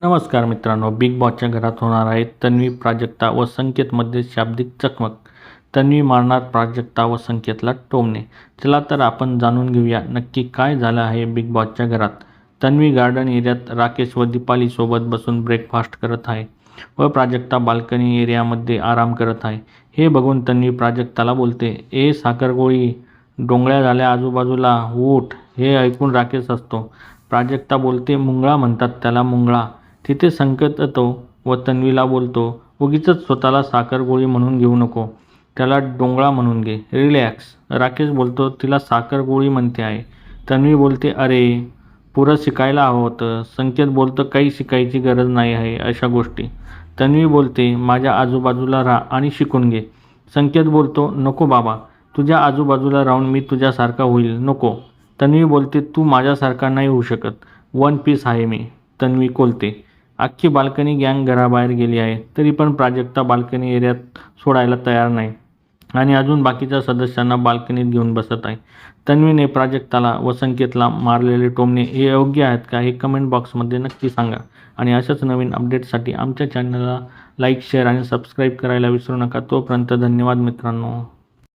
नमस्कार मित्रांनो, बिग बॉसच्या घरात होणार आहे तन्वी, प्राजक्ता व संकेतमध्ये शाब्दिक चकमक. तन्वी मारणार प्राजक्ता व संकेतला टोमणे. चला तर आपण जाणून घेऊया नक्की काय झालं आहे बिग बॉसच्या घरात. तन्वी गार्डन एरियात राकेश व दीपाली सोबत बसून ब्रेकफास्ट करत आहे व प्राजक्ता बाल्कनी एरियामध्ये आराम करत आहे. हे बघून तन्वी प्राजक्ताला बोलते, ए साखरगोळी, डोंगळ्या झाल्या आजूबाजूला, उठ. हे ऐकून राकेश असतो. प्राजक्ता बोलते, मुंगळा म्हणतात त्याला, मुंगळा. तिथे संकेत येतो व तन्वीला बोलतो, उगीचच स्वतःला साखरगोळी म्हणून घेऊ नको, त्याला डोंगळा म्हणून घे, रिलॅक्स. राकेश बोलतो, तिला साखरगोळी म्हणते आहे. तन्वी बोलते, अरे पुरं शिकायला हवं होतं. संकेत बोलतो, काही शिकायची गरज नाही आहे अशा गोष्टी. तन्वी बोलते, माझ्या आजूबाजूला राहा आणि शिकून घे. संकेत बोलतो, नको बाबा, तुझ्या आजूबाजूला राहून मी तुझ्यासारखा होईल, नको. तन्वी बोलते, तू माझ्यासारखा नाही होऊ शकत, वन पीस आहे मी. तन्वी कोलते, अख्खी बाल्कनी गँग घराबाहेर गेली आहे, तरी पण प्राजक्ता बाल्कनी एरियात सोडायला तयार नाही आणि अजून बाकीच्या सदस्यांना बाल्कनीत घेऊन बसत आहे. तन्वीने प्राजक्ताला व संकेतला मारलेले टोमणे हे योग्य आहेत का, हे कमेंट बॉक्समध्ये नक्की सांगा. आणि अशाच नवीन अपडेट्ससाठी आमच्या चॅनलला लाईक, शेअर आणि सबस्क्राईब करायला विसरू नका. तोपर्यंत धन्यवाद मित्रांनो.